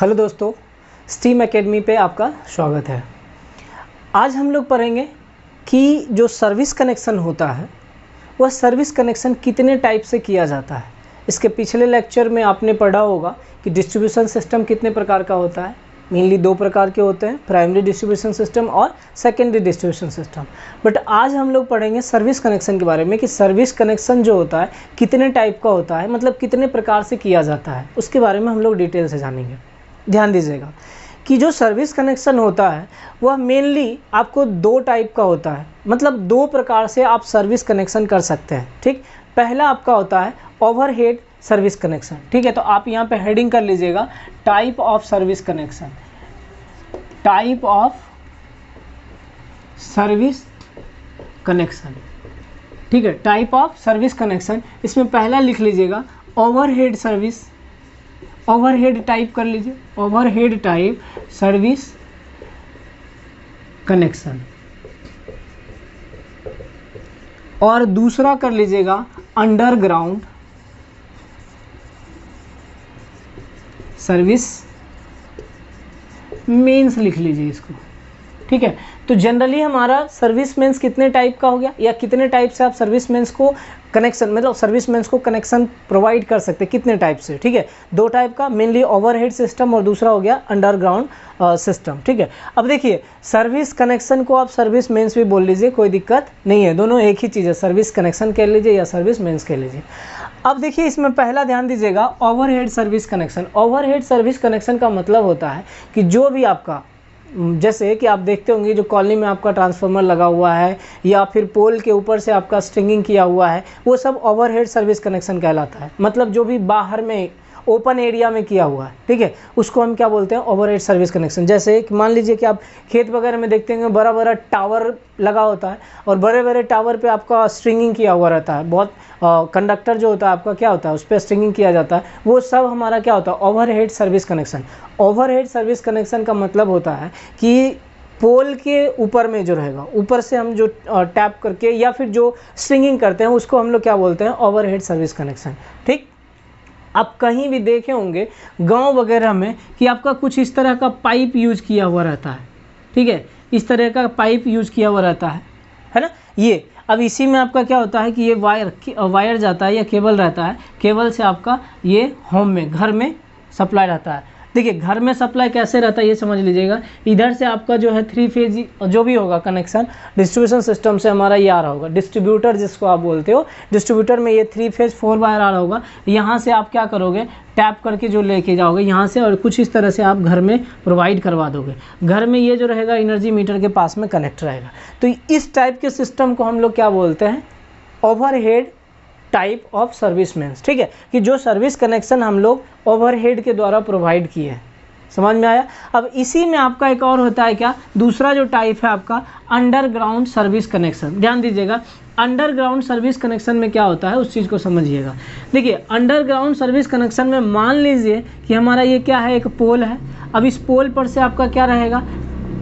Hello दोस्तों, steam academy पे आपका स्वागत है। आज हम लोग पढ़ेंगे कि जो सर्विस कनेक्शन होता है वह सर्विस कनेक्शन कितने टाइप से किया जाता है। इसके पिछले लेक्चर में आपने पढ़ा होगा कि डिस्ट्रीब्यूशन सिस्टम कितने प्रकार का होता है। मेनली दो प्रकार के होते हैं, प्राइमरी डिस्ट्रीब्यूशन सिस्टम और सेकेंडरी डिस्ट्रीब्यूशन सिस्टम। बट आज हम लोग पढ़ेंगे सर्विस कनेक्शन के बारे में कि सर्विस कनेक्शन जो होता है कितने टाइप का होता है, मतलब कितने प्रकार से किया जाता है, उसके बारे में हम लोग डिटेल से जानेंगे। ध्यान दीजिएगा कि जो सर्विस कनेक्शन होता है वह मेनली आपको दो टाइप का होता है, मतलब दो प्रकार से आप सर्विस कनेक्शन कर सकते हैं। ठीक, पहला आपका होता है ओवरहेड सर्विस कनेक्शन। ठीक है, तो आप यहाँ पे हेडिंग कर लीजिएगा type of service connection, type of service connection. ठीक है, टाइप ऑफ सर्विस कनेक्शन, इसमें पहला लिख लीजिएगा ओवरहेड सर्विस, ओवरहेड टाइप कर लीजिए, ओवरहेड टाइप सर्विस कनेक्शन। और दूसरा कर लीजिएगा अंडरग्राउंड सर्विस मेंस, लिख लीजिए इसको। ठीक है, तो जनरली हमारा सर्विस मेंस कितने टाइप का हो गया, या कितने टाइप से आप सर्विस मेंस को कनेक्शन, मतलब सर्विस मेंस को कनेक्शन प्रोवाइड कर सकते हैं, कितने टाइप से। ठीक है, दो टाइप का, मेनली ओवरहेड सिस्टम और दूसरा हो गया अंडरग्राउंड सिस्टम। ठीक है, अब देखिए सर्विस कनेक्शन को आप सर्विस मेंस भी बोल लीजिए, कोई दिक्कत नहीं है, दोनों एक ही चीज़ है, सर्विस कनेक्शन कह लीजिए या सर्विस मेंस कह लीजिए। अब देखिए इसमें पहला ध्यान दीजिएगा overhead service connection. Overhead service connection का मतलब होता है कि जो भी आपका, जैसे कि आप देखते होंगे जो कॉलोनी में आपका ट्रांसफार्मर लगा हुआ है या फिर पोल के ऊपर से आपका स्ट्रिंगिंग किया हुआ है, वो सब ओवरहेड सर्विस कनेक्शन कहलाता है। मतलब जो भी बाहर में ओपन एरिया में किया हुआ है, ठीक है, उसको हम क्या बोलते हैं, ओवरहेड सर्विस कनेक्शन। जैसे कि मान लीजिए कि आप खेत वगैरह में देखते होंगे बड़ा बड़ा टावर लगा होता है और बड़े बड़े टावर पे आपका स्ट्रिंगिंग किया हुआ रहता है, बहुत कंडक्टर जो होता है आपका क्या होता है उस पर स्ट्रिंगिंग किया जाता है, वो सब हमारा क्या होता है, overhead service connection. Overhead service connection का मतलब होता है कि पोल के ऊपर में जो रहेगा, ऊपर से हम जो टैप करके या फिर जो स्ट्रिंगिंग करते हैं उसको हम लोग क्या बोलते हैं, ओवरहेड सर्विस कनेक्शन। ठीक, आप कहीं भी देखे होंगे गांव वगैरह में कि आपका कुछ इस तरह का पाइप यूज किया हुआ रहता है। ठीक है, इस तरह का पाइप यूज किया हुआ रहता है ना। ये अब इसी में आपका क्या होता है कि ये वायर जाता है या केबल रहता है, केबल से आपका ये होम में, घर में सप्लाई रहता है। देखिए घर में सप्लाई कैसे रहता है ये समझ लीजिएगा। इधर से आपका जो है 3 फेज जो भी होगा कनेक्शन डिस्ट्रीब्यूशन सिस्टम से हमारा ये आ रहा होगा, डिस्ट्रीब्यूटर जिसको आप बोलते हो, डिस्ट्रीब्यूटर में ये 3 फेज 4 वायर आ रहा होगा। यहाँ से आप क्या करोगे, टैप करके जो लेके जाओगे यहाँ से, और कुछ इस तरह से आप घर में प्रोवाइड करवा दोगे। घर में ये जो रहेगा एनर्जी मीटर के पास में कनेक्ट रहेगा। तो इस टाइप के सिस्टम को हम लोग क्या बोलते हैं, overhead type of service mains. ठीक है, कि जो सर्विस कनेक्शन हम लोग ओवरहेड के द्वारा प्रोवाइड किए हैं। समझ में आया। अब इसी में आपका एक और होता है क्या, दूसरा जो टाइप है आपका अंडरग्राउंड सर्विस कनेक्शन। ध्यान दीजिएगा अंडरग्राउंड सर्विस कनेक्शन में क्या होता है उस चीज़ को समझिएगा। देखिए अंडरग्राउंड सर्विस कनेक्शन में मान लीजिए कि हमारा ये क्या है, एक पोल है। अब इस पोल पर से आपका क्या रहेगा,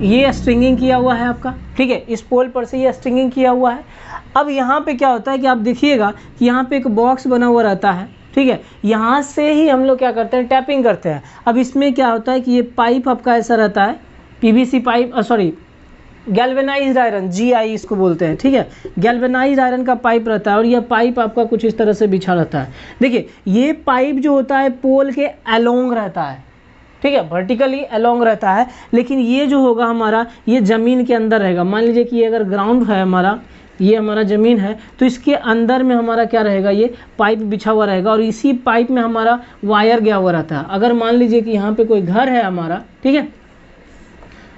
ये स्ट्रिंगिंग किया हुआ है आपका। ठीक है, इस पोल पर से ये स्ट्रिंगिंग किया हुआ है। अब यहाँ पे क्या होता है कि आप देखिएगा कि यहाँ पे एक बॉक्स बना हुआ रहता है। ठीक है, यहाँ से ही हम लोग क्या करते हैं, टैपिंग करते हैं। अब इसमें क्या होता है कि ये पाइप आपका ऐसा रहता है, PVC pipe, galvanized iron, GI इसको बोलते हैं। ठीक है, गैल्वेनाइज्ड आयरन का पाइप रहता है और यह पाइप आपका कुछ इस तरह से बिछा रहता है। देखिए ये पाइप जो होता है पोल के अलोंग रहता है। ठीक है, वर्टिकली अलोंग रहता है, लेकिन ये जो होगा हमारा, ये ज़मीन के अंदर रहेगा। मान लीजिए कि ये अगर ग्राउंड है हमारा, ये हमारा ज़मीन है, तो इसके अंदर में हमारा क्या रहेगा, ये पाइप बिछा हुआ रहेगा और इसी पाइप में हमारा वायर गया हुआ रहता है। अगर मान लीजिए कि यहाँ पे कोई घर है हमारा, ठीक है,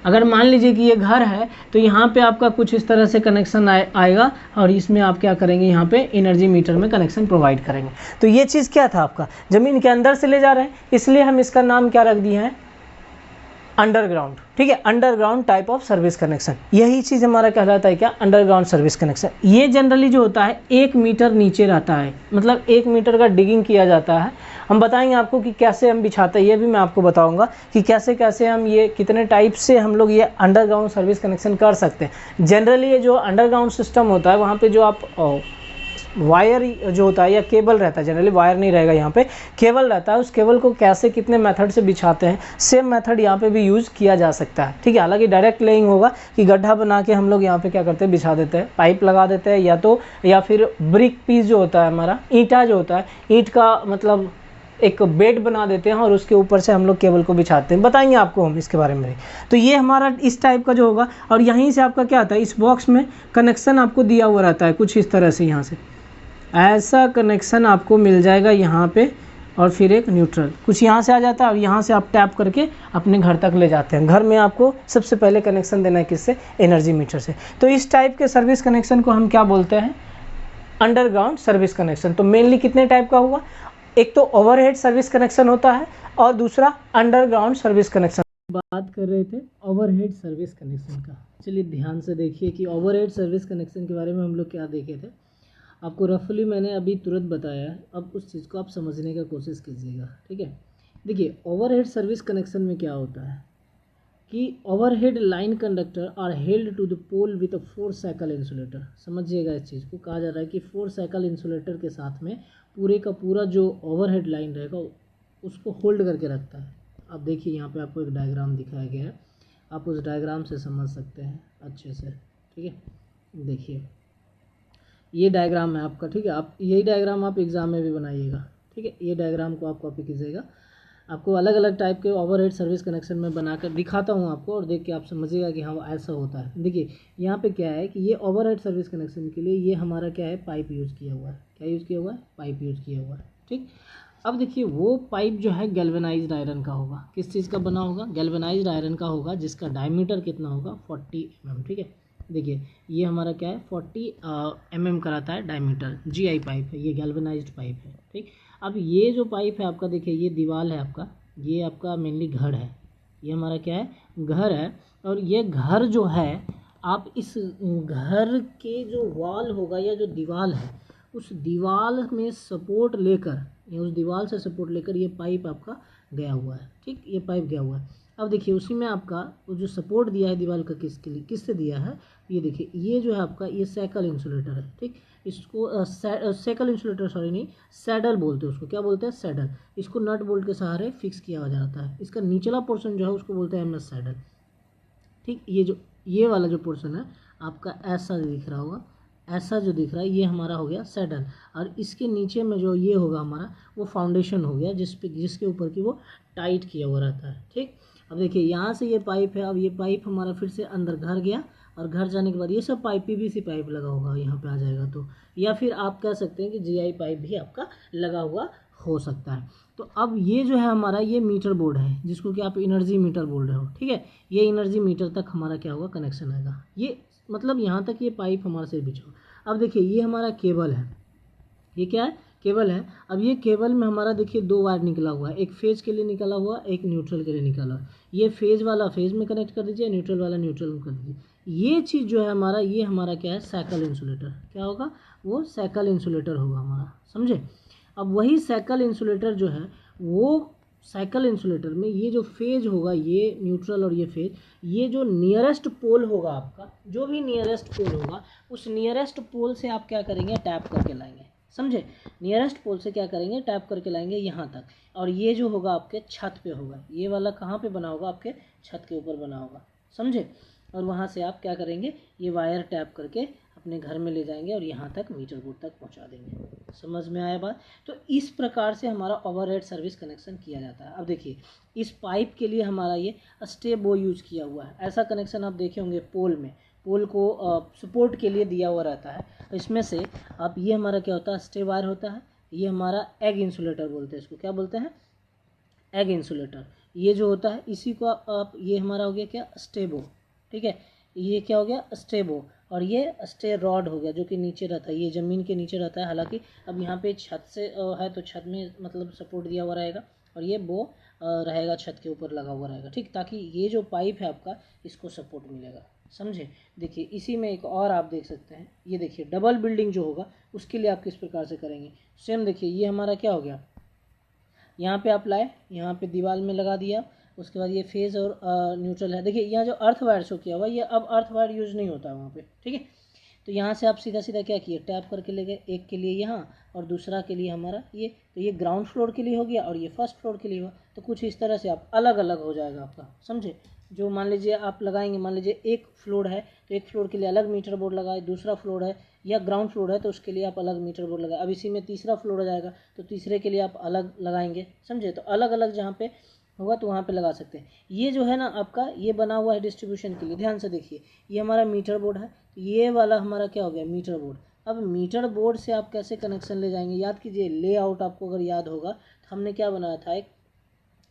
अगर मान लीजिए कि ये घर है तो यहाँ पे आपका कुछ इस तरह से कनेक्शन आएगा और इसमें आप क्या करेंगे, यहाँ पे एनर्जी मीटर में कनेक्शन प्रोवाइड करेंगे। तो ये चीज़ क्या था आपका, ज़मीन के अंदर से ले जा रहे हैं, इसलिए हम इसका नाम क्या रख दिए हैं, अंडरग्राउंड। ठीक है, underground type of service connection, यही चीज़ हमारा कहलाता है क्या, अंडरग्राउंड सर्विस कनेक्शन। ये जनरली जो होता है 1 मीटर नीचे रहता है, मतलब 1 मीटर का डिगिंग किया जाता है। हम बताएंगे आपको कि कैसे हम बिछाते हैं, ये भी मैं आपको बताऊंगा कि कैसे कैसे हम ये कितने टाइप से हम लोग ये अंडरग्राउंड सर्विस कनेक्शन कर सकते हैं। जनरली ये जो अंडरग्राउंड सिस्टम होता है वहाँ पे जो आप वायर जो होता है या केबल रहता है, जनरली वायर नहीं रहेगा यहाँ पे, केबल रहता है, उस केबल को कैसे कितने मेथड से बिछाते हैं, सेम मेथड यहाँ पे भी यूज़ किया जा सकता है। ठीक है, हालांकि डायरेक्ट लेइंग होगा कि गड्ढा बना के हम लोग यहाँ पे क्या करते हैं, बिछा देते हैं, पाइप लगा देते हैं, या फिर ब्रिक पीस जो होता है हमारा, ईंटा जो होता है, ईंट का मतलब एक बेड बना देते हैं और उसके ऊपर से हम लोग केबल को बिछाते हैं, बताएंगे आपको हम इसके बारे में। तो ये हमारा इस टाइप का जो होगा, और यहीं से आपका क्या आता है, इस बॉक्स में कनेक्शन आपको दिया हुआ रहता है कुछ इस तरह से, यहाँ से ऐसा कनेक्शन आपको मिल जाएगा यहाँ पे, और फिर एक न्यूट्रल कुछ यहाँ से आ जाता है, और यहाँ से आप टैप करके अपने घर तक ले जाते हैं। घर में आपको सबसे पहले कनेक्शन देना है किससे, एनर्जी मीटर से। तो इस टाइप के सर्विस कनेक्शन को हम क्या बोलते हैं, अंडरग्राउंड सर्विस कनेक्शन। तो मेनली कितने टाइप का हुआ, एक तो ओवरहेड सर्विस कनेक्शन होता है और दूसरा अंडरग्राउंड सर्विस कनेक्शन। बात कर रहे थे ओवरहेड सर्विस कनेक्शन का। चलिए ध्यान से देखिए कि ओवरहेड सर्विस कनेक्शन के बारे में हम लोग क्या देखे थे, आपको रफली मैंने अभी तुरंत बताया है, अब उस चीज़ को आप समझने का कोशिश कीजिएगा। ठीक है, देखिए ओवरहेड सर्विस कनेक्शन में क्या होता है कि overhead line conductor are held to the pole with a 4 cycle insulator. समझिएगा, इस चीज़ को कहा जा रहा है कि 4 साइकिल इंसुलेटर के साथ में पूरे का पूरा जो ओवरहेड लाइन रहेगा उसको होल्ड करके रखता है। अब देखिए यहाँ पे आपको एक डायग्राम दिखाया गया है, आप उस डायग्राम से समझ सकते हैं अच्छे से। ठीक है, देखिए ये डायग्राम है आपका। ठीक है, आप यही डायग्राम आप एग्ज़ाम में भी बनाइएगा। ठीक है, ये डायग्राम को आप कॉपी कीजिएगा, आपको अलग अलग टाइप के ओवरहेड सर्विस कनेक्शन में बनाकर दिखाता हूँ आपको, और देख के आप समझिएगा कि हाँ ऐसा होता है। देखिए यहाँ पे क्या है कि ये ओवरहेड सर्विस कनेक्शन के लिए ये हमारा क्या है, पाइप यूज़ किया हुआ है। क्या यूज़ किया हुआ है, पाइप यूज़ किया हुआ है। ठीक, अब देखिए वो पाइप जो है गैल्वेनाइज्ड आयरन का होगा। किस चीज़ का बना होगा, गैल्वेनाइज्ड आयरन का होगा, जिसका डायमीटर कितना होगा, 40 mm। ठीक है, देखिए ये हमारा क्या है, 40 mm कराता है डायमीटर, GI पाइप है, ये गैल्वेनाइज्ड पाइप है। ठीक, अब ये जो पाइप है आपका, देखिए ये दीवार है आपका, ये आपका मेनली घर है, ये हमारा क्या है, घर है। और ये घर जो है, आप इस घर के जो वॉल होगा या जो दीवार है, उस दीवार में सपोर्ट लेकर या उस दीवार से सपोर्ट लेकर ये पाइप आपका गया हुआ है। ठीक, ये पाइप गया हुआ है। अब देखिए उसी में आपका वो जो सपोर्ट दिया है दीवार का, किसके लिए, किससे दिया है, ये देखिए ये जो है आपका, ये साइकिल इंसुलेटर है। ठीक, इसको साइकिल इंसुलेटर सॉरी नहीं, सैडल बोलते हैं उसको। क्या बोलते हैं, सैडल। इसको नट बोल्ट के सहारे फिक्स किया जाता है। इसका निचला पोर्शन जो है उसको बोलते हैं MS सैडल। ठीक, ये वाला जो पोर्शन है आपका ऐसा दिख रहा होगा, ऐसा जो दिख रहा है ये हमारा हो गया सैडल, और इसके नीचे में जो ये होगा हमारा वो फाउंडेशन हो गया, जिसके ऊपर की वो टाइट किया हुआ रहता है। ठीक, अब देखिए यहाँ से ये पाइप है, अब ये पाइप हमारा फिर से अंदर घर गया, और घर जाने के बाद ये सब पाइप PVC पाइप लगा होगा यहाँ पे आ जाएगा। तो या फिर आप कह सकते हैं कि GI पाइप भी आपका लगा हुआ हो सकता है। तो अब ये जो है हमारा, ये मीटर बोर्ड है जिसको कि आप एनर्जी मीटर बोल रहे हो। ठीक है, ये एनर्जी मीटर तक हमारा क्या होगा, कनेक्शन आएगा। ये मतलब यहाँ तक ये पाइप हमारे से बिछा। अब देखिए ये हमारा केबल है, ये क्या है, केबल है। अब ये केबल में हमारा देखिए 2 वायर निकला हुआ है, एक फेज के लिए निकला हुआ, एक न्यूट्रल के लिए निकला हुआ। ये फेज वाला फेज में कनेक्ट कर दीजिए, न्यूट्रल वाला न्यूट्रल में कर दीजिए। ये चीज़ जो है हमारा, ये हमारा क्या है, साइकिल इंसुलेटर। क्या होगा, वो साइकिल इंसुलेटर होगा हमारा, समझे। अब वही साइकिल इंसुलेटर जो है, वो साइकिल इंसुलेटर में ये जो फेज होगा, ये न्यूट्रल और ये फेज, ये जो नियरेस्ट पोल होगा आपका, जो भी नियरेस्ट पोल होगा, उस नियरेस्ट पोल से आप क्या करेंगे, टैप करके लाएंगे, समझे। नियरेस्ट पोल से क्या करेंगे, टैप करके लाएंगे यहाँ तक, और ये जो होगा आपके छत पे होगा, ये वाला कहाँ पे बना होगा, आपके छत के ऊपर बना होगा, समझे। और वहाँ से आप क्या करेंगे, ये वायर टैप करके अपने घर में ले जाएंगे और यहाँ तक मीटर बोर्ड तक पहुँचा देंगे। समझ में आया बात। तो इस प्रकार से हमारा ओवरहेड सर्विस कनेक्शन किया जाता है। अब देखिए इस पाइप के लिए हमारा ये स्टेबो यूज़ किया हुआ है। ऐसा कनेक्शन आप देखे होंगे पोल में, पोल को सपोर्ट के लिए दिया हुआ रहता है। इसमें से आप, ये हमारा क्या होता है, स्टे वायर होता है। ये हमारा एग इंसुलेटर बोलते हैं, इसको क्या बोलते हैं, एग इंसुलेटर। ये जो होता है इसी को आप, ये हमारा हो गया क्या, स्टेबो। ठीक है, ये क्या हो गया, स्टेबो। और ये स्टे रॉड हो गया जो कि नीचे रहता है, ये ज़मीन के नीचे रहता है। हालांकि अब यहाँ पे छत से है तो छत में मतलब सपोर्ट दिया हुआ रहेगा, और ये बो रहेगा छत के ऊपर लगा हुआ रहेगा। ठीक, ताकि ये जो पाइप है आपका, इसको सपोर्ट मिलेगा, समझे। देखिए इसी में एक और आप देख सकते हैं, ये देखिए डबल बिल्डिंग जो होगा उसके लिए आप किस प्रकार से करेंगे। सेम देखिए ये हमारा क्या हो गया, यहाँ पे आप लाए, यहाँ पे दीवार में लगा दिया, उसके बाद ये फेज और न्यूट्रल है। देखिए यहाँ जो अर्थ वायर शो किया हुआ, ये अब अर्थ वायर यूज़ नहीं होता है वहाँ पे। ठीक है, तो यहाँ से आप सीधा सीधा क्या किए, टैप करके ले गए, एक के लिए यहाँ और दूसरा के लिए हमारा ये, तो ये ग्राउंड फ्लोर के लिए हो गया और ये फर्स्ट फ्लोर के लिए हुआ। तो कुछ इस तरह से आप अलग अलग हो जाएगा आपका, समझे। जो मान लीजिए आप लगाएंगे, मान लीजिए एक फ्लोर है तो एक फ्लोर के लिए अलग मीटर बोर्ड लगाए, दूसरा फ्लोर है या ग्राउंड फ्लोर है तो उसके लिए आप अलग मीटर बोर्ड लगाए। अब इसी में तीसरा फ्लोर हो जाएगा तो तीसरे के लिए आप अलग लगाएंगे, समझे। तो अलग अलग जहाँ पे होगा तो वहाँ पे लगा सकते हैं। ये जो है ना आपका, ये बना हुआ है डिस्ट्रीब्यूशन के लिए, ध्यान से देखिए, ये हमारा मीटर बोर्ड है, ये वाला हमारा क्या हो गया, मीटर बोर्ड। अब मीटर बोर्ड से आप कैसे कनेक्शन ले जाएंगे, याद कीजिए, लेआउट आपको अगर याद होगा तो हमने क्या बनाया था, एक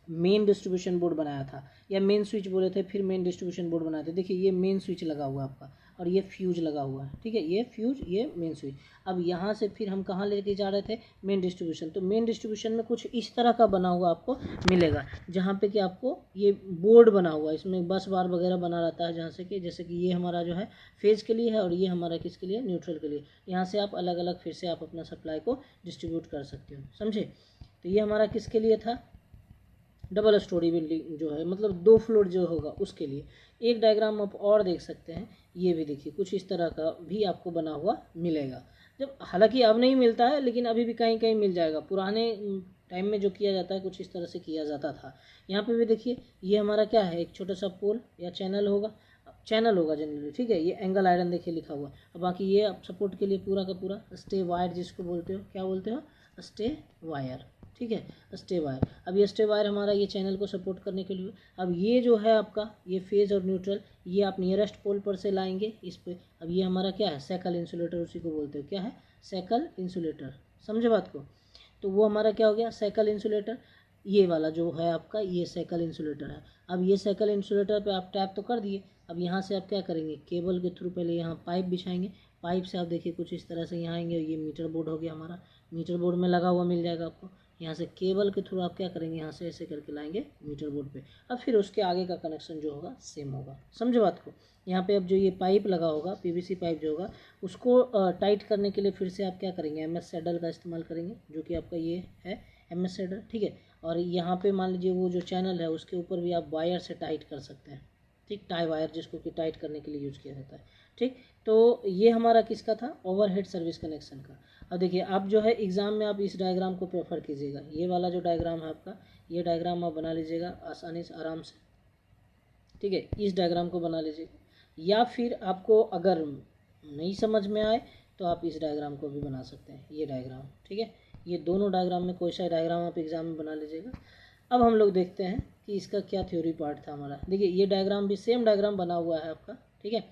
मेन डिस्ट्रीब्यूशन बोर्ड बनाया था, या मेन स्विच बोले थे, फिर मेन डिस्ट्रीब्यूशन बोर्ड बनाए थे। देखिए ये मेन स्विच लगा हुआ है आपका और ये फ्यूज लगा हुआ है, ठीक है, ये फ्यूज, ये मेन स्विच। अब यहाँ से फिर हम कहाँ लेके जा रहे थे, मेन डिस्ट्रीब्यूशन। तो मेन डिस्ट्रीब्यूशन में कुछ इस तरह का बना हुआ आपको मिलेगा, जहाँ पे कि आपको ये बोर्ड बना हुआ है, इसमें बस बार वगैरह बना रहता है, जहाँ से कि जैसे कि ये हमारा जो है फेज के लिए है और ये हमारा किसके लिए, न्यूट्रल के लिए। यहाँ से आप अलग अलग फिर से आप अपना सप्लाई को डिस्ट्रीब्यूट कर सकते हो, समझे। तो ये हमारा किसके लिए था, डबल स्टोरी बिल्डिंग जो है, मतलब 2 फ्लोर जो होगा उसके लिए। एक डायग्राम आप और देख सकते हैं, ये भी देखिए कुछ इस तरह का भी आपको बना हुआ मिलेगा। जब हालांकि अब नहीं मिलता है, लेकिन अभी भी कहीं कहीं मिल जाएगा। पुराने टाइम में जो किया जाता है कुछ इस तरह से किया जाता था। यहाँ पे भी देखिए, ये हमारा क्या है, एक छोटा सा पोल या चैनल होगा, चैनल होगा जनरली, ठीक है। ये एंगल आयरन देखिए लिखा हुआ, और बाकी ये आप सपोर्ट के लिए पूरा का पूरा स्टे वायर, जिसको बोलते हो, क्या बोलते हो, स्टे वायर, ठीक है, स्टे वायर। अब ये स्टे वायर हमारा ये चैनल को सपोर्ट करने के लिए। अब ये जो है आपका, ये फेज और न्यूट्रल, ये आप नियरेस्ट पोल पर से लाएंगे इस पे। अब ये हमारा क्या है, साइकिल इंसुलेटर, उसी को बोलते हो, क्या है, साइकिल इंसुलेटर, समझे बात को। तो वो हमारा क्या हो गया, साइकिल इंसुलेटर। ये वाला जो है आपका, ये साइकिल इंसुलेटर है। अब ये साइकिल इंसुलेटर पे आप टैप तो कर दिए, अब यहाँ से आप क्या करेंगे, केबल के थ्रू पहले यहाँ पाइप बिछाएंगे। पाइप से आप देखिए कुछ इस तरह से यहाँ आएंगे, ये मीटर बोर्ड हो गया हमारा, मीटर बोर्ड में लगा हुआ मिल जाएगा आपको। यहाँ से केबल के थ्रू आप क्या करेंगे, यहाँ से ऐसे करके लाएंगे मीटर बोर्ड पे। अब फिर उसके आगे का कनेक्शन जो होगा सेम होगा, समझे बात को। यहाँ पे अब जो ये पाइप लगा होगा, पीवीसी पाइप जो होगा, उसको टाइट करने के लिए फिर से आप क्या करेंगे, एमएस सैडल का इस्तेमाल करेंगे, जो कि आपका ये है एमएस सैडल, ठीक है। और यहाँ पे मान लीजिए वो जो चैनल है उसके ऊपर भी आप वायर से टाइट कर सकते हैं, ठीक, टाई वायर, जिसको कि टाइट करने के लिए यूज़ किया जाता है, ठीक। तो ये हमारा किसका था, ओवरहेड सर्विस कनेक्शन का। अब देखिए, आप जो है एग्ज़ाम में आप इस डायग्राम को प्रेफर कीजिएगा, ये वाला जो डायग्राम है आपका, ये डायग्राम आप बना लीजिएगा आसानी से, आराम से, ठीक है, इस डायग्राम को बना लीजिएगा। या फिर आपको अगर नहीं समझ में आए तो आप इस डायग्राम को भी बना सकते हैं, ये डायग्राम, ठीक है। ये दोनों डायग्राम में कोई सा डायग्राम आप एग्ज़ाम में बना लीजिएगा। अब हम लोग देखते हैं कि इसका क्या थ्योरी पार्ट था हमारा। देखिए ये डायग्राम भी सेम डायग्राम बना हुआ है आपका, ठीक है,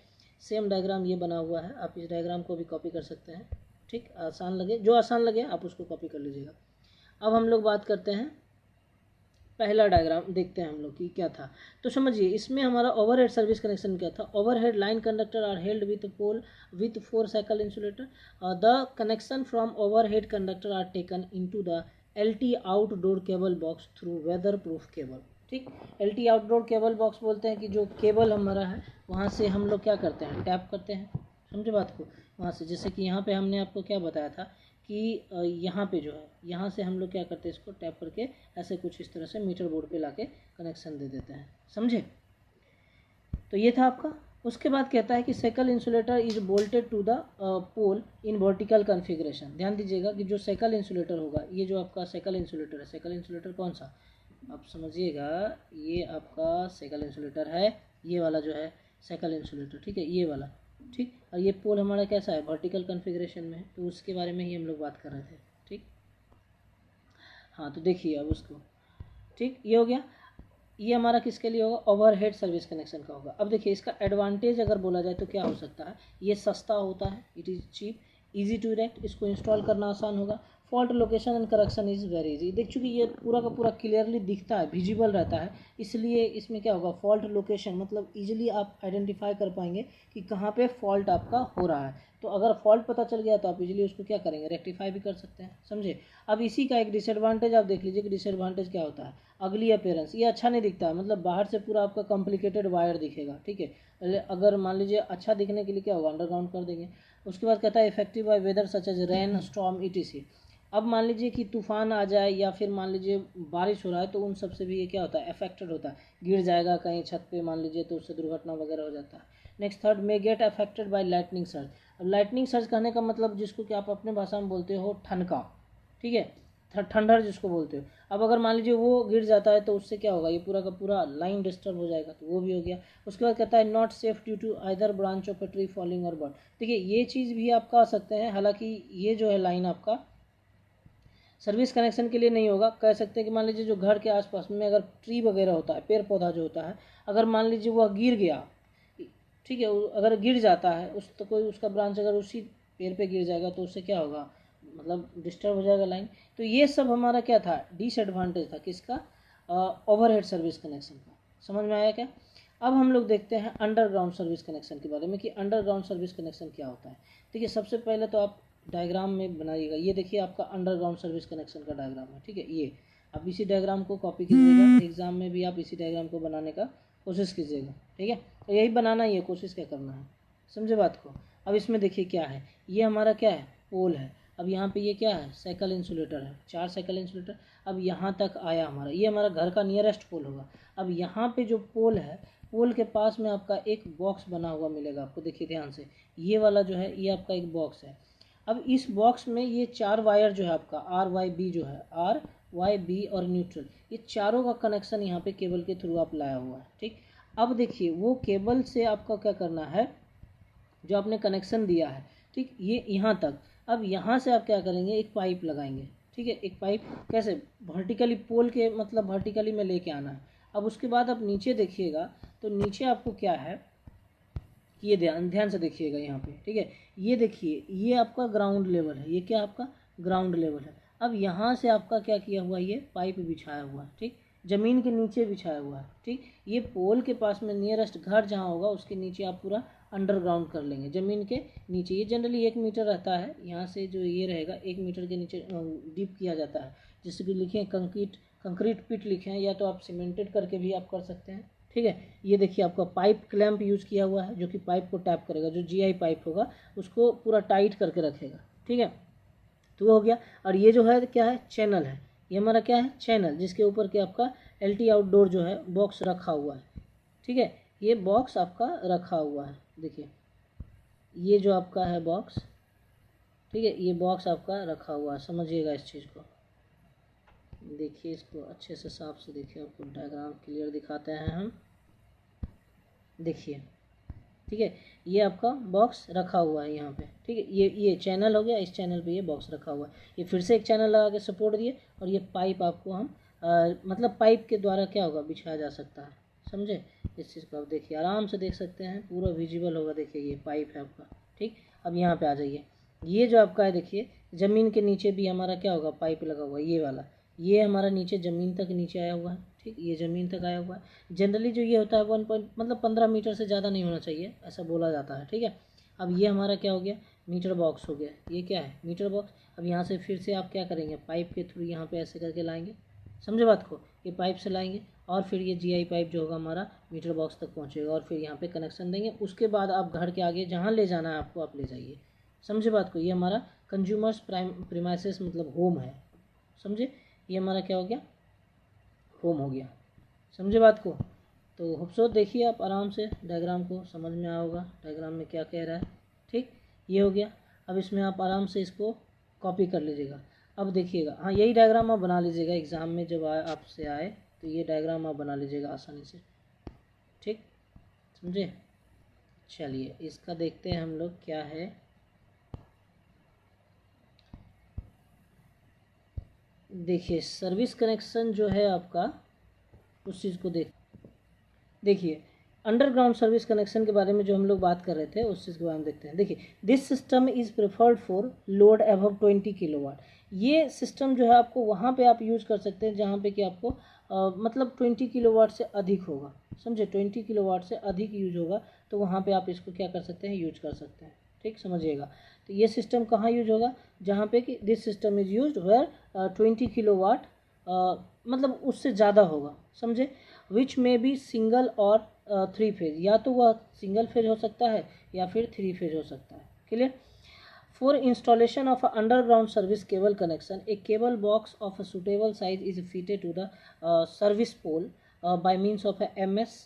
सेम डायग्राम ये बना हुआ है। आप इस डायग्राम को भी कॉपी कर सकते हैं, ठीक, आसान लगे, जो आसान लगे आप उसको कॉपी कर लीजिएगा। अब हम लोग बात करते हैं, पहला डायग्राम देखते हैं हम लोग कि क्या था। तो समझिए, इसमें हमारा ओवरहेड सर्विस कनेक्शन क्या था। Overhead line conductor are held with pole with 4 cycle insulator. The connection from overhead conductor are taken into the LT outdoor cable box through weather proof cable, ठीक। LT आउटडोर केबल बॉक्स बोलते हैं कि जो cable हमारा है वहाँ से हम लोग क्या करते हैं, टैप करते हैं, समझे बात को। वहाँ से जैसे कि यहाँ पे हमने आपको क्या बताया था कि यहाँ पे जो है, यहाँ से हम लोग क्या करते हैं, इसको टैप करके ऐसे कुछ इस तरह से मीटर बोर्ड पे लाके कनेक्शन दे देते हैं, समझे। तो ये था आपका। उसके बाद कहता है कि cycle insulator is bolted to the pole in vertical configuration. ध्यान दीजिएगा कि जो साइकिल इंसुलेटर होगा, ये जो आपका साइकिल इंसुलेटर है, साइकिल इंसुलेटर कौन सा, आप समझिएगा, ये आपका साइकिल इंसुलेटर है, ये वाला जो है साइकिल इंसुलेटर, ठीक है, ये वाला, ठीक। और ये पोल हमारा कैसा है, वर्टिकल कॉन्फ़िगरेशन में है, तो उसके बारे में ही हम लोग बात कर रहे थे, ठीक। हाँ, तो देखिए अब उसको, ठीक, ये हो गया। ये हमारा किसके लिए होगा, ओवरहेड सर्विस कनेक्शन का होगा। अब देखिए, इसका एडवांटेज अगर बोला जाए तो क्या हो सकता है, ये सस्ता होता है, it is cheap, easy to erect, इसको इंस्टॉल करना आसान होगा। Fault location and correction is very easy. देख चूँकि ये पूरा का पूरा क्लियरली दिखता है, विजिबल रहता है, इसलिए इसमें क्या होगा, फॉल्ट लोकेशन मतलब इजीली आप आइडेंटिफाई कर पाएंगे कि कहाँ पे फॉल्ट आपका हो रहा है। तो अगर फॉल्ट पता चल गया तो आप इजीली उसको क्या करेंगे, रेक्टिफाई भी कर सकते हैं, समझे। अब इसी का एक डिसएडवांटेज आप देख लीजिए कि डिसएडवांटेज क्या होता है, अगली अपीयरेंस, ये अच्छा नहीं दिखता है, मतलब बाहर से पूरा आपका कॉम्प्लिकेटेड वायर दिखेगा, ठीक है। अगर मान लीजिए अच्छा दिखने के लिए क्या होगा, अंडरग्राउंड कर देंगे। उसके बाद कहता है effective by weather such as rain, storm, ETC। अब मान लीजिए कि तूफान आ जाए या फिर मान लीजिए बारिश हो रहा है, तो उन सब से भी ये क्या होता है, अफेक्टेड होता है, गिर जाएगा कहीं छत पे मान लीजिए, तो उससे दुर्घटना वगैरह हो जाता है। Next third, may get affected by lightning search. अब लाइटनिंग सर्ज कहने का मतलब जिसको कि आप अपने भाषा में बोलते हो ठनका, ठीक है, थंडर जिसको बोलते हो। अब अगर मान लीजिए वो गिर जाता है तो उससे क्या होगा, ये पूरा का पूरा लाइन डिस्टर्ब हो जाएगा, तो वो भी हो गया। उसके बाद कहता है not safe due to either branch of a tree falling और बर्ड। देखिए ये चीज़ भी आप कह सकते हैं, हालांकि ये जो है लाइन आपका सर्विस कनेक्शन के लिए नहीं होगा। कह सकते हैं कि मान लीजिए जो घर के आसपास में अगर ट्री वगैरह होता है, पेड़ पौधा जो होता है, अगर मान लीजिए वह गिर गया, ठीक है, अगर गिर जाता है उस तो कोई उसका ब्रांच अगर उसी पेड़ पे गिर जाएगा तो उससे क्या होगा, मतलब डिस्टर्ब हो जाएगा लाइन। तो ये सब हमारा क्या था, डिसएडवांटेज था किसका, ओवरहेड सर्विस कनेक्शन का। समझ में आया क्या? अब हम लोग देखते हैं अंडरग्राउंड सर्विस कनेक्शन के बारे में कि अंडरग्राउंड सर्विस कनेक्शन क्या होता है। देखिए सबसे पहले तो आप डायग्राम में बनाइएगा, ये देखिए आपका अंडरग्राउंड सर्विस कनेक्शन का डायग्राम है, ठीक है। ये आप इसी डायग्राम को कॉपी कीजिएगा, एग्जाम में भी आप इसी डायग्राम को बनाने का कोशिश कीजिएगा, ठीक है। तो यही बनाना ही है, कोशिश क्या करना है, समझे बात को। अब इसमें देखिए क्या है, ये हमारा क्या है, पोल है। अब यहाँ पे ये क्या है, साइकिल इंसुलेटर है, 4 साइकिल इंसुलेटर। अब यहाँ तक आया हमारा, ये हमारा घर का नियरेस्ट पोल होगा। अब यहाँ पे जो पोल है, पोल के पास में आपका एक बॉक्स बना हुआ मिलेगा आपको, देखिए ध्यान से, ये वाला जो है ये आपका एक बॉक्स है। अब इस बॉक्स में ये 4 वायर जो है आपका RYB जो है, RYB और न्यूट्रल, ये चारों का कनेक्शन यहाँ पे केबल के थ्रू आप लाया हुआ है, ठीक। अब देखिए वो केबल से आपका क्या करना है, जो आपने कनेक्शन दिया है, ठीक, ये यहाँ तक। अब यहाँ से आप क्या करेंगे, एक पाइप लगाएंगे, ठीक है। एक पाइप कैसे, वर्टिकली पोल के मतलब वर्टिकली में लेके आना है। अब उसके बाद आप नीचे देखिएगा तो नीचे आपको क्या है, ये ध्यान से देखिएगा यहाँ पे, ठीक है। ये देखिए ये आपका ग्राउंड लेवल है, ये क्या आपका ग्राउंड लेवल है। अब यहाँ से आपका क्या किया हुआ है, ये पाइप बिछाया हुआ है, ठीक, ज़मीन के नीचे बिछाया हुआ है, ठीक। ये पोल के पास में नियरेस्ट घर जहाँ होगा उसके नीचे आप पूरा अंडरग्राउंड कर लेंगे, ज़मीन के नीचे। ये जनरली 1 मीटर रहता है, यहाँ से जो ये रहेगा 1 मीटर के नीचे डीप किया जाता है। जैसे कि लिखें कंक्रीट पिट लिखें, या तो आप सीमेंटेड करके भी आप कर सकते हैं, ठीक है। ये देखिए आपका पाइप क्लैंप यूज़ किया हुआ है, जो कि पाइप को टैप करेगा, जो GI पाइप होगा उसको पूरा टाइट करके रखेगा, ठीक है। तो वो हो गया। और ये जो है क्या है, चैनल है, ये हमारा क्या है, चैनल, जिसके ऊपर के आपका LT आउटडोर जो है बॉक्स रखा हुआ है, ठीक है। ये बॉक्स आपका रखा हुआ है, देखिए ये जो आपका है बॉक्स, ठीक है, ये बॉक्स आपका रखा हुआ है। समझिएगा इस चीज़ को, देखिए इसको अच्छे से साफ से देखिए, आपको डायग्राम क्लियर दिखाते हैं हम, देखिए, ठीक है। ये आपका बॉक्स रखा हुआ है यहाँ पे, ठीक है। ये चैनल हो गया, इस चैनल पे ये बॉक्स रखा हुआ है। ये फिर से एक चैनल लगा के सपोर्ट दिए, और ये पाइप आपको हम मतलब पाइप के द्वारा क्या होगा, बिछाया जा सकता है, समझे। इस चीज़ को आप देखिए, आराम से देख सकते हैं, पूरा विजिबल होगा, देखिए ये पाइप है आपका, ठीक। अब यहाँ पे आ जाइए, ये जो आपका है देखिए, ज़मीन के नीचे भी हमारा क्या होगा, पाइप लगा हुआ है, ये वाला, ये हमारा नीचे ज़मीन तक नीचे आया हुआ है, ठीक, ये ज़मीन तक आया हुआ है। जनरली जो ये होता है 1 पॉइंट मतलब 15 मीटर से ज़्यादा नहीं होना चाहिए, ऐसा बोला जाता है, ठीक है। अब ये हमारा क्या हो गया, मीटर बॉक्स हो गया, ये क्या है, मीटर बॉक्स। अब यहाँ से फिर से आप क्या करेंगे, पाइप के थ्रू यहाँ पे ऐसे करके लाएंगे, समझे बात को, ये पाइप से लाएंगे, और फिर ये GI पाइप जो होगा हमारा मीटर बॉक्स तक पहुँचेगा, और फिर यहाँ पे कनेक्शन देंगे। उसके बाद आप घर के आगे जहाँ ले जाना है आपको, आप ले जाइए, समझे बात को। ये हमारा कंज्यूमर्स प्रीमाइसेस मतलब होम है, समझे, ये हमारा क्या हो गया, होम हो गया, समझे बात को। तो होप्सो देखिए आप आराम से डायग्राम को, समझ में आया होगा डायग्राम में क्या कह रहा है, ठीक, ये हो गया। अब इसमें आप आराम से इसको कॉपी कर लीजिएगा। अब देखिएगा, हाँ यही डायग्राम आप बना लीजिएगा, एग्ज़ाम में जब आपसे आए तो ये डायग्राम आप बना लीजिएगा आसानी से, ठीक, समझे। चलिए इसका देखते हैं हम लोग क्या है। देखिए सर्विस कनेक्शन जो है आपका, उस चीज़ को देखिए अंडरग्राउंड सर्विस कनेक्शन के बारे में जो हम लोग बात कर रहे थे, उस चीज़ के बारे में देखते हैं। देखिए this system is preferred for load above 20 kilowatt. ये सिस्टम जो है आपको वहाँ पे आप यूज़ कर सकते हैं जहाँ पे कि आपको मतलब 20 किलोवाट से अधिक होगा, समझे, 20 किलोवाट से अधिक यूज होगा, तो वहाँ पे आप इसको क्या कर सकते हैं, यूज कर सकते हैं, ठीक, समझिएगा। तो ये सिस्टम कहाँ यूज होगा, जहाँ पे कि this system is used where 20 kilowatt मतलब उससे ज़्यादा होगा, समझे। विच में बी सिंगल और 3 फेज, या तो वह सिंगल फेज हो सकता है या फिर 3 फेज हो सकता है, clear. For installation of a underground service cable connection, a cable box of a suitable size is fitted to the service pole by means of a MS,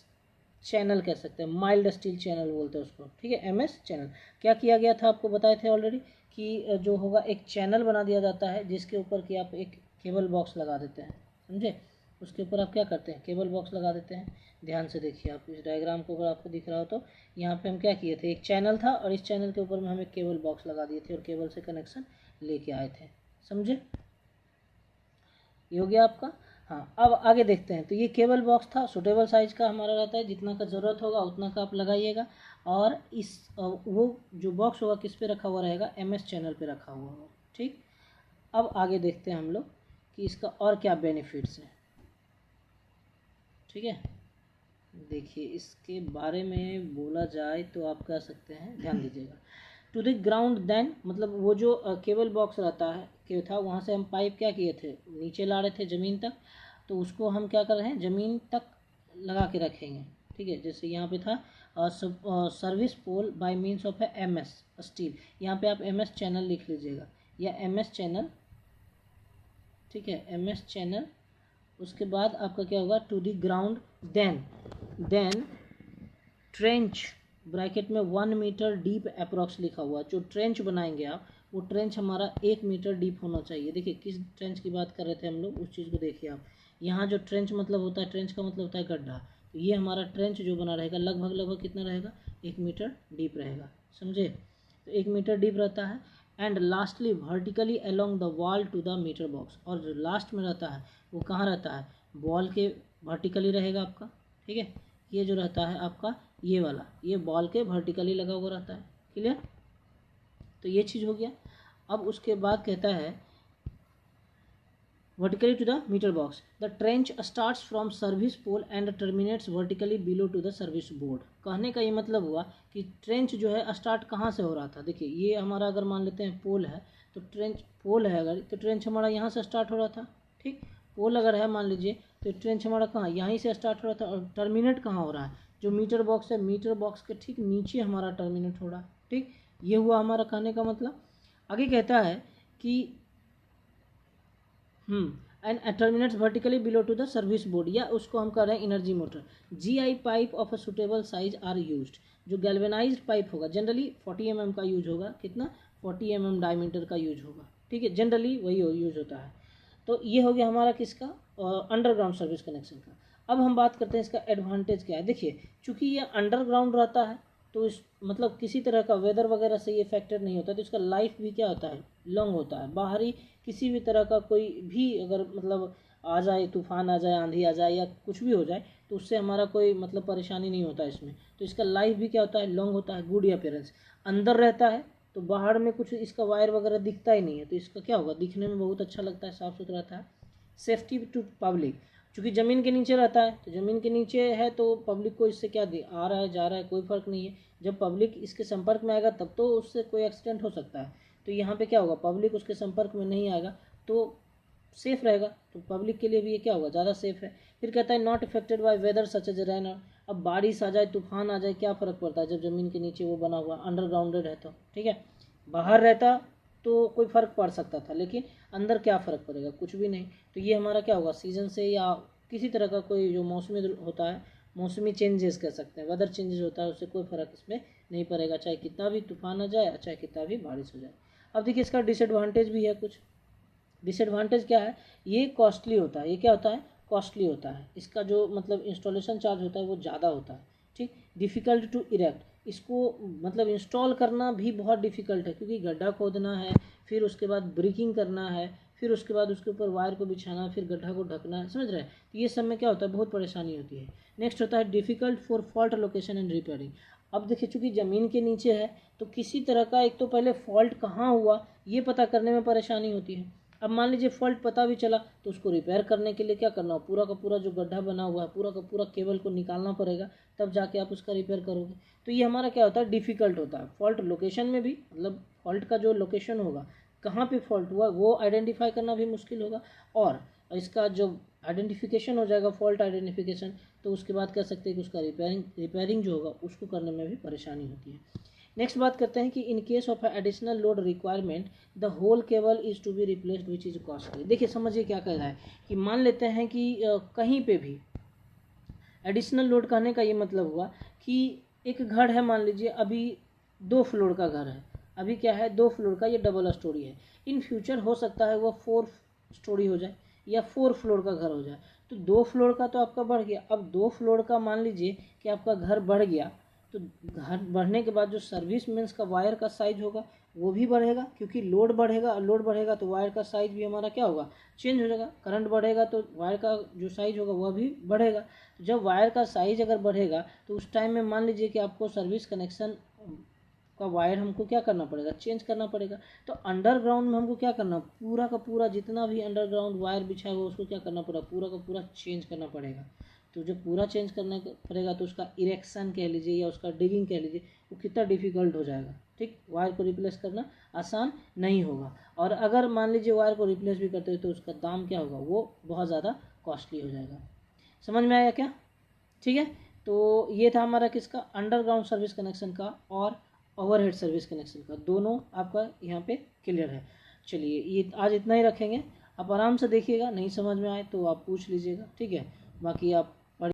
channel कह सकते हैं, माइल्ड स्टील चैनल बोलते हैं उसको, ठीक है, MS channel. क्या किया गया था आपको बताए थे ऑलरेडी कि जो होगा एक चैनल बना दिया जाता है जिसके ऊपर कि आप एक केबल बॉक्स लगा देते हैं, समझे। उसके ऊपर आप क्या करते हैं, केबल बॉक्स लगा देते हैं। ध्यान से देखिए आप इस डायग्राम को, अगर आपको दिख रहा हो तो यहाँ पे हम क्या किए थे, एक चैनल था और इस चैनल के ऊपर में हम एक केबल बॉक्स लगा दिए थे और केबल से कनेक्शन लेके आए थे, समझे। ये हो गया आपका। हाँ, अब आगे देखते हैं। तो ये केबल बॉक्स था, सूटेबल साइज का हमारा रहता है, जितना का ज़रूरत होगा उतना का आप लगाइएगा। और इस वो जो बॉक्स होगा किस पे रखा हुआ रहेगा, MS चैनल पे रखा हुआ होगा, ठीक। अब आगे देखते हैं हम लोग कि इसका और क्या बेनिफिट्स हैं, ठीक है। देखिए इसके बारे में बोला जाए तो आप कह सकते हैं, ध्यान दीजिएगा। टू द ग्राउंड देन, मतलब वो जो केबल बॉक्स रहता है कि था, वहाँ से हम पाइप क्या किए थे, नीचे ला रहे थे ज़मीन तक, तो उसको हम क्या कर रहे हैं, ज़मीन तक लगा के रखेंगे, ठीक है। जैसे यहाँ पे था service pole by means of MS steel, यहाँ पे आप MS चैनल लिख लीजिएगा, या MS चैनल, ठीक है, MS चैनल। उसके बाद आपका क्या होगा, to the ground then trench, bracket में 1 मीटर डीप अप्रॉक्स लिखा हुआ। जो ट्रेंच बनाएंगे आप, वो ट्रेंच हमारा 1 मीटर डीप होना चाहिए। देखिए किस ट्रेंच की बात कर रहे थे हम लोग, उस चीज़ को देखिए आप। यहाँ जो ट्रेंच मतलब होता है, ट्रेंच का मतलब होता है गड्ढा, तो ये हमारा ट्रेंच जो बना रहेगा लगभग कितना रहेगा, 1 मीटर डीप रहेगा, समझे। तो 1 मीटर डीप रहता है। And lastly vertically along the wall to the meter box, और जो लास्ट में रहता है वो कहाँ रहता है, वॉल के वर्टिकली रहेगा आपका, ठीक है। ये जो रहता है आपका, ये वाला, ये बॉल के वर्टिकली लगा हुआ रहता है, क्लियर। तो ये चीज़ हो गया। अब उसके बाद कहता है vertically to the meter box, the trench starts from service pole and terminates vertically below to the service board. कहने का ये मतलब हुआ कि ट्रेंच जो है स्टार्ट कहाँ से हो रहा था। देखिए ये हमारा अगर मान लेते हैं पोल है, तो ट्रेंच पोल है अगर, तो ट्रेंच हमारा यहाँ से स्टार्ट हो रहा था, ठीक। पोल अगर है मान लीजिए, तो ट्रेंच हमारा कहाँ, यहीं से स्टार्ट हो रहा था। और टर्मिनेट कहाँ हो रहा है, जो मीटर बॉक्स है, मीटर बॉक्स के ठीक नीचे हमारा टर्मिनेट हो रहा है, ठीक। ये हुआ हमारा कहने का मतलब। आगे कहता है कि and terminates vertically below to the service board, या उसको हम कर रहे हैं energy meter. GI pipe of a suitable size are used. जो गैल्वेनाइज्ड पाइप होगा जनरली 40 mm का यूज होगा, कितना, 40 mm डायमीटर का यूज होगा, ठीक है, जनरली वही यूज होता है। तो ये हो गया हमारा किसका, अंडरग्राउंड सर्विस कनेक्शन का। अब हम बात करते हैं इसका एडवांटेज क्या है। देखिए चूंकि ये अंडरग्राउंड रहता है, तो इस मतलब किसी तरह का वेदर वगैरह से ये इफेक्टेड नहीं होता, तो इसका लाइफ भी क्या होता है, लॉन्ग होता है। बाहरी किसी भी तरह का कोई भी अगर मतलब आ जाए, तूफान आ जाए, आंधी आ जाए या कुछ भी हो जाए, तो उससे हमारा कोई मतलब परेशानी नहीं होता इसमें। तो इसका लाइफ भी क्या होता है, लॉन्ग होता है। गुड अपीयरेंस, अंदर रहता है तो बाहर में कुछ इसका वायर वगैरह दिखता ही नहीं है, तो इसका क्या होगा, दिखने में बहुत अच्छा लगता है, साफ़ सुथरा रहता है। सेफ्टी टू पब्लिक, चूँकि ज़मीन के नीचे रहता है, तो ज़मीन के नीचे है तो पब्लिक को इससे क्या आ रहा है जा रहा है कोई फ़र्क नहीं है। जब पब्लिक इसके संपर्क में आएगा तब तो उससे कोई एक्सीडेंट हो सकता है। तो यहाँ पे क्या होगा, पब्लिक उसके संपर्क में नहीं आएगा तो सेफ रहेगा, तो पब्लिक के लिए भी ये क्या होगा, ज़्यादा सेफ है। फिर कहता है not affected by weather such as rain. अब बारिश आ जाए, तूफान आ जाए, क्या फ़र्क पड़ता है जब ज़मीन के नीचे वो बना हुआ अंडरग्राउंडेड है तो, ठीक है। बाहर रहता तो कोई फ़र्क पड़ सकता था, लेकिन अंदर क्या फ़र्क पड़ेगा, कुछ भी नहीं। तो ये हमारा क्या होगा, सीज़न से या किसी तरह का कोई जो मौसमी होता है, मौसमी चेंजेस कह सकते हैं, वेदर चेंजेस होता है, उससे कोई फ़र्क इसमें नहीं पड़ेगा, चाहे कितना भी तूफान आ जाए, चाहे कितना भी बारिश हो जाए। अब देखिए इसका डिसएडवांटेज भी है कुछ। डिसएडवांटेज क्या है, ये कॉस्टली होता है। ये क्या होता है, कॉस्टली होता है। इसका जो मतलब इंस्टॉलेशन चार्ज होता है वो ज़्यादा होता है, ठीक। डिफ़िकल्ट टू इरेक्ट, इसको मतलब इंस्टॉल करना भी बहुत डिफ़िकल्ट है, क्योंकि गड्ढा खोदना है, फिर उसके बाद ब्रिकिंग करना है, फिर उसके बाद उसके ऊपर वायर को बिछाना, फिर गड्ढा को ढकना है, समझ रहे हैं। तो ये सब में क्या होता है, बहुत परेशानी होती है। नेक्स्ट होता है difficult for fault location and repairing. अब देखिए चूँकि ज़मीन के नीचे है तो किसी तरह का, एक तो पहले फॉल्ट कहाँ हुआ ये पता करने में परेशानी होती है। अब मान लीजिए फॉल्ट पता भी चला तो उसको रिपेयर करने के लिए क्या करना हो, पूरा का पूरा जो गड्ढा बना हुआ है, पूरा का पूरा केबल को निकालना पड़ेगा, तब जाके आप उसका रिपेयर करोगे। तो ये हमारा क्या होता है, डिफ़िकल्ट होता है। फॉल्ट लोकेशन में भी, मतलब फॉल्ट का जो लोकेशन होगा, कहाँ पे फॉल्ट हुआ वो आइडेंटिफाई करना भी मुश्किल होगा। और इसका जो आइडेंटिफिकेशन हो जाएगा, फॉल्ट आइडेंटिफिकेशन, तो उसके बाद कह सकते हैं कि उसका रिपेयरिंग जो होगा उसको करने में भी परेशानी होती है। नेक्स्ट बात करते हैं कि in case of additional load requirement the whole cable is to be replaced which is costly. देखिए समझिए क्या कह रहा है कि मान लेते हैं कि कहीं पे भी एडिशनल लोड कहने का ये मतलब हुआ कि एक घर है, मान लीजिए अभी 2 फ्लोर का घर है, अभी क्या है 2 फ्लोर का, ये डबल स्टोरी है। इन फ्यूचर हो सकता है वो 4 स्टोरी हो जाए या 4 फ्लोर का घर हो जाए। तो 2 फ्लोर का तो आपका बढ़ गया, अब 2 फ्लोर का मान लीजिए कि आपका घर बढ़ गया, तो घर बढ़ने के बाद जो सर्विस मेंस का वायर का साइज होगा वो भी बढ़ेगा, क्योंकि लोड बढ़ेगा, और लोड बढ़ेगा तो वायर का साइज भी हमारा क्या होगा, चेंज हो जाएगा। करंट बढ़ेगा तो वायर का जो साइज होगा वह भी बढ़ेगा। तो जब वायर का साइज अगर बढ़ेगा तो उस टाइम में मान लीजिए कि आपको सर्विस कनेक्शन का वायर हमको क्या करना पड़ेगा, चेंज करना पड़ेगा। तो अंडरग्राउंड में हमको क्या करना, पूरा का पूरा जितना भी अंडरग्राउंड वायर बिछा हुआ उसको क्या करना पड़ेगा, पूरा का पूरा चेंज करना पड़ेगा। तो जब पूरा चेंज करना पड़ेगा तो उसका इरेक्शन कह लीजिए या उसका डिगिंग कह लीजिए, वो कितना डिफिकल्ट हो जाएगा। ठीक, वायर को रिप्लेस करना आसान नहीं होगा, और अगर मान लीजिए वायर को रिप्लेस भी करते हो तो उसका दाम क्या होगा, वो बहुत ज़्यादा कॉस्टली हो जाएगा। समझ में आया क्या? ठीक है, तो ये था हमारा किसका, अंडरग्राउंड सर्विस कनेक्शन का और ओवरहेड सर्विस कनेक्शन का, दोनों आपका यहाँ पे क्लियर है। चलिए ये आज इतना ही रखेंगे, आप आराम से देखिएगा, नहीं समझ में आए तो आप पूछ लीजिएगा, ठीक है। बाकी आप